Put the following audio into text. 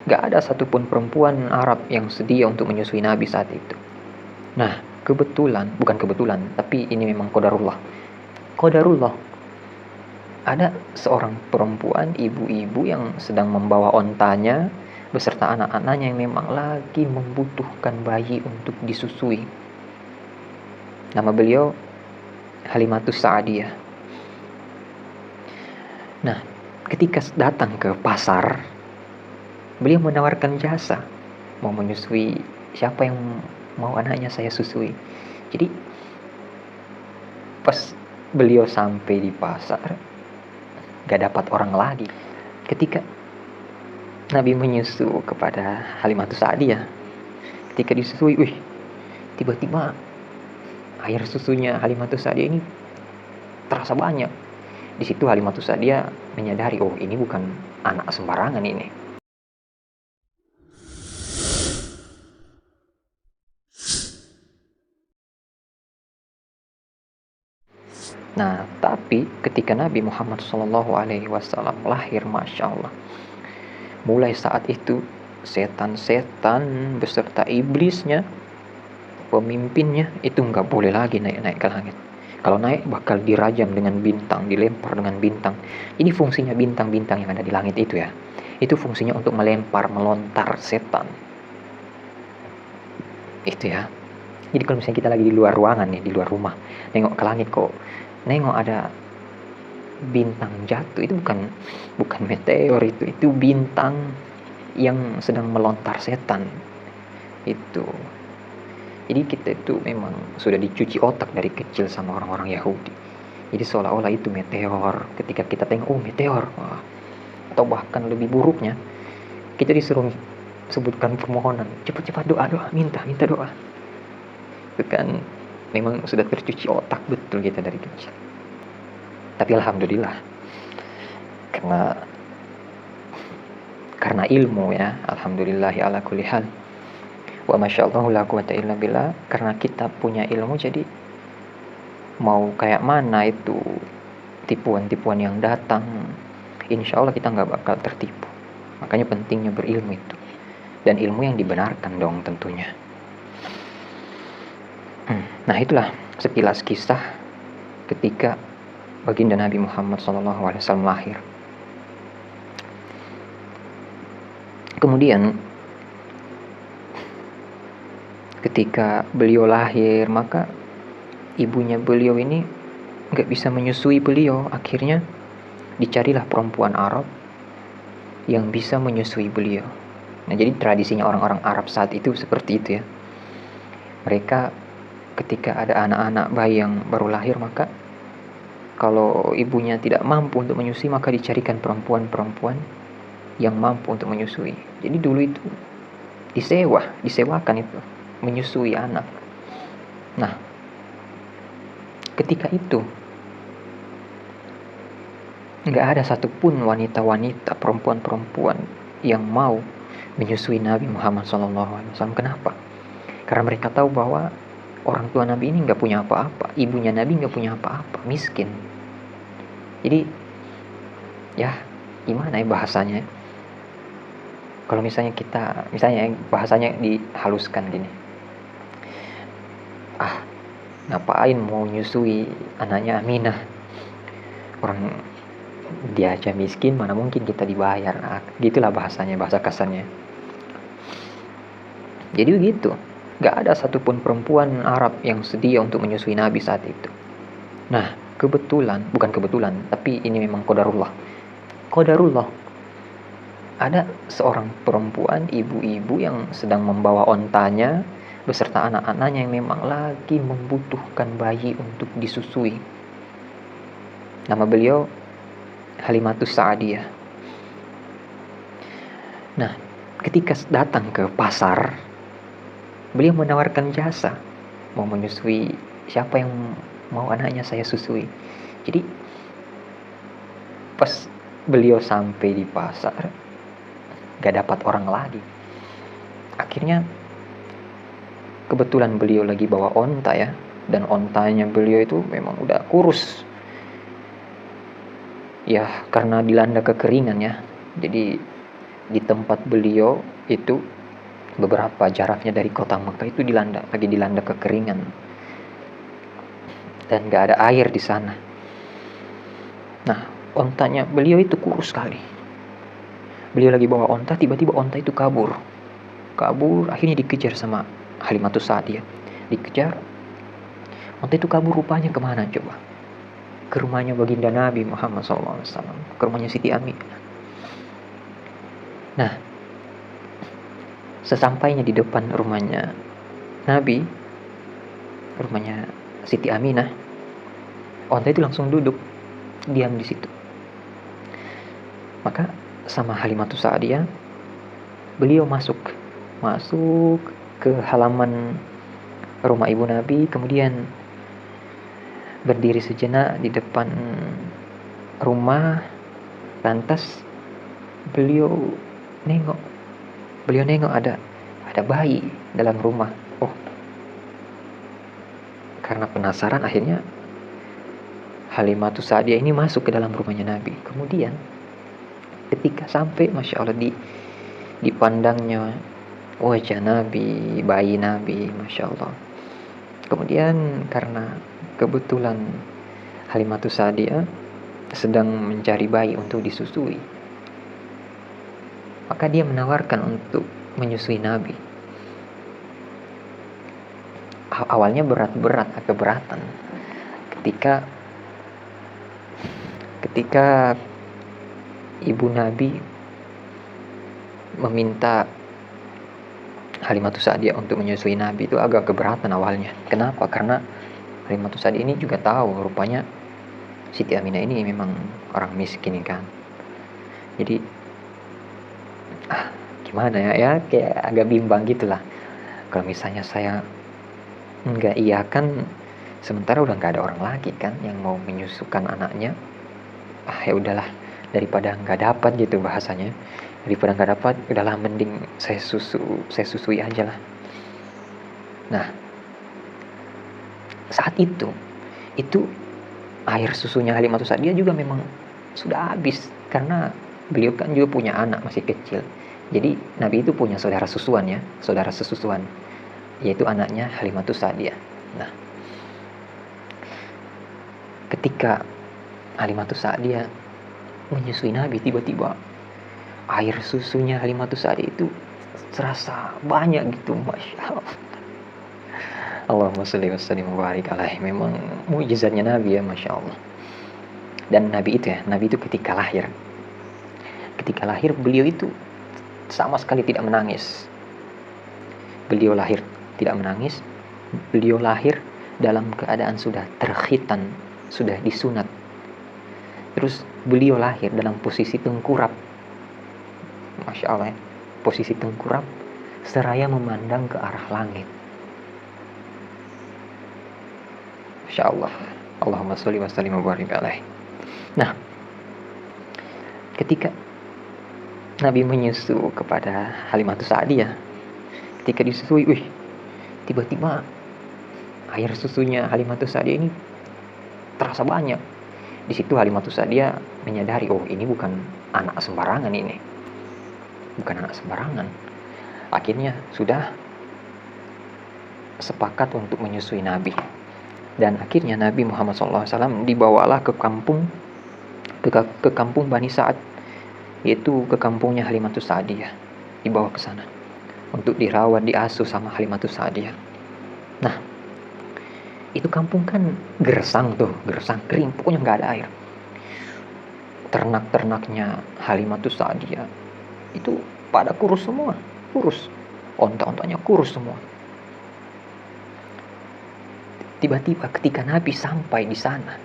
Gak ada satupun perempuan Arab yang sedia untuk menyusui Nabi saat itu. Nah, bukan kebetulan, tapi ini memang qadarullah. Ada seorang perempuan, ibu-ibu yang sedang membawa ontanya beserta anak-anaknya yang memang lagi membutuhkan bayi untuk disusui. Nama beliau Halimatus Sa'diyah. Nah, ketika datang ke pasar, beliau menawarkan jasa, mau menyusui, siapa yang mau anaknya saya susui. Jadi pas beliau sampai di pasar, gak dapat orang lagi. Ketika Nabi menyusu kepada Halimatus Sa'diyah, ketika disusui, tiba-tiba air susunya Halimatus Sa'diyah ini terasa banyak. Di situ Halimatus Sa'diyah menyadari, ini bukan anak sembarangan ini. Nah, tapi ketika Nabi Muhammad SAW lahir, Masya Allah, mulai saat itu setan-setan beserta iblisnya, pemimpinnya itu nggak boleh lagi naik-naik ke langit. Kalau naik bakal dirajam dengan bintang, dilempar dengan bintang. Ini fungsinya bintang-bintang yang ada di langit itu ya. Itu fungsinya untuk melontar setan. Itu ya. Jadi kalau misalnya kita lagi di luar ruangan nih, di luar rumah, nengok ke langit kok, nengok ada bintang jatuh, itu bukan meteor, itu bintang yang sedang melontar setan. Itu. Jadi kita itu memang sudah dicuci otak dari kecil sama orang-orang Yahudi. Jadi seolah-olah itu meteor. Ketika kita tengok, meteor. Atau bahkan lebih buruknya, kita disuruh sebutkan permohonan. Cepat-cepat doa, minta doa. Itu kan memang sudah tercuci otak betul kita dari kecil. Tapi alhamdulillah, karena ilmu ya, alhamdulillahi ala kulli hal. Wa masyaallah la quwata illa billah. Karena kita punya ilmu, jadi mau kayak mana itu tipuan-tipuan yang datang, insya Allah kita nggak bakal tertipu. Makanya pentingnya berilmu itu, dan ilmu yang dibenarkan dong tentunya. Nah, itulah sekilas kisah ketika baginda Nabi Muhammad SAW lahir. Kemudian ketika beliau lahir, maka ibunya beliau ini gak bisa menyusui beliau. Akhirnya dicarilah perempuan Arab yang bisa menyusui beliau. Nah, jadi tradisinya orang-orang Arab saat itu seperti itu ya. Mereka ketika ada anak-anak bayi yang baru lahir, maka kalau ibunya tidak mampu untuk menyusui, maka dicarikan perempuan-perempuan yang mampu untuk menyusui. Jadi dulu itu disewakan itu menyusui anak. Nah, ketika itu gak ada satupun wanita-wanita, perempuan-perempuan yang mau menyusui Nabi Muhammad SAW. Kenapa? Karena mereka tahu bahwa orang tua Nabi ini gak punya apa-apa, ibunya Nabi gak punya apa-apa, miskin. Jadi ya gimana ya bahasanya, kalau misalnya bahasanya dihaluskan gini, ngapain mau nyusui anaknya Aminah, orang dia aja miskin, mana mungkin kita dibayar. Nah, gitulah bahasanya, bahasa kasarnya. Jadi begitu, gak ada satupun perempuan Arab yang sedia untuk menyusui Nabi saat itu. Nah, bukan kebetulan, tapi ini memang qadarullah. Ada seorang perempuan, ibu-ibu yang sedang membawa ontanya beserta anak-anaknya yang memang lagi membutuhkan bayi untuk disusui. Nama beliau Halimatus Sa'diyah. Nah, ketika datang ke pasar, beliau menawarkan jasa, mau menyusui, siapa yang mau anaknya saya susui. Jadi pas beliau sampai di pasar, gak dapat orang lagi. Akhirnya kebetulan beliau lagi bawa onta ya, dan ontanya beliau itu memang udah kurus ya, karena dilanda kekeringan ya. Jadi di tempat beliau itu beberapa jaraknya dari kota Mekah itu lagi dilanda kekeringan dan gak ada air di sana. Nah, ontanya beliau itu kurus sekali. Beliau lagi bawa onta, tiba-tiba onta itu kabur, akhirnya dikejar sama Halimatus Sa'diyah. Dikejar, onta itu kabur, rupanya kemana coba? Ke rumahnya baginda Nabi Muhammad SAW, ke rumahnya Siti Aminah. Nah, sesampainya di depan rumahnya Nabi, rumahnya Siti Aminah, onta itu langsung duduk, diam di situ. Maka sama Halimatus Sa'diyah, beliau masuk ke halaman rumah ibu Nabi, kemudian berdiri sejenak di depan rumah. Lantas beliau nengok ada bayi dalam rumah. Oh, karena penasaran, akhirnya Halimatus Sa'diyah ini masuk ke dalam rumahnya Nabi. Kemudian ketika sampai, Masya Allah, dipandangnya wajah Nabi, bayi Nabi, Masya Allah. Kemudian karena kebetulan Halimatus Sa'diyah sedang mencari bayi untuk disusui, maka dia menawarkan untuk menyusui Nabi. Awalnya agak keberatan ketika ibu Nabi meminta Halimatus Sa'diyah untuk menyusui Nabi, itu agak keberatan awalnya. Kenapa? Karena Halimatus Sa'diyah ini juga tahu rupanya Siti Aminah ini memang orang miskin kan. Jadi gimana ya, kayak agak bimbang gitulah. Kalau misalnya saya enggak iyakan, sementara udah nggak ada orang lagi kan yang mau menyusukan anaknya, ya udahlah, daripada nggak dapat gitu bahasanya, daripada nggak dapat, udahlah mending saya susui aja lah. Nah, saat itu air susunya Halimatus Sa'diyah juga memang sudah habis, karena beliau kan juga punya anak masih kecil. Jadi Nabi itu punya saudara susuan, yaitu anaknya Halimatus Sa'diyah. Nah, ketika Halimatus Sa'diyah menyusui Nabi, tiba-tiba air susunya Halimatus Sa'diyah itu terasa banyak gitu, Masya Allah. Allahumma sholli wa sallim wa barik alaihi. Memang mukjizatnya Nabi ya, Masya Allah. Dan Nabi itu ketika lahir beliau itu sama sekali tidak menangis. Beliau lahir tidak menangis. Beliau lahir dalam keadaan sudah terkhitan, sudah disunat. Terus beliau lahir dalam posisi tengkurap. Masya Allah ya. Posisi tengkurap seraya memandang ke arah langit. Masya Allah. Allahumma sholli wa sallim wa barik alaihi. Nah, ketika Nabi menyusu kepada Halimatus Sa'diyah, ketika disusui, tiba-tiba air susunya Halimatus Sa'diyah ini terasa banyak. Di situ Halimatus Sa'diyah menyadari, oh ini bukan anak sembarangan ini. Bukan anak sembarangan. Akhirnya sudah sepakat untuk menyusui Nabi. Dan akhirnya Nabi Muhammad SAW dibawalah ke kampung Bani Sa'ad, yaitu ke kampungnya Halimatus Sa'diyah. Dibawa ke sana untuk dirawat, diasuh sama Halimatus Sa'diyah. Nah, itu kampung kan gersang, kering, pokoknya nggak ada air. Ternak-ternaknya Halimatus Sa'diyah itu pada kurus semua, onta-ontanya kurus semua. Tiba-tiba ketika Nabi sampai di sana,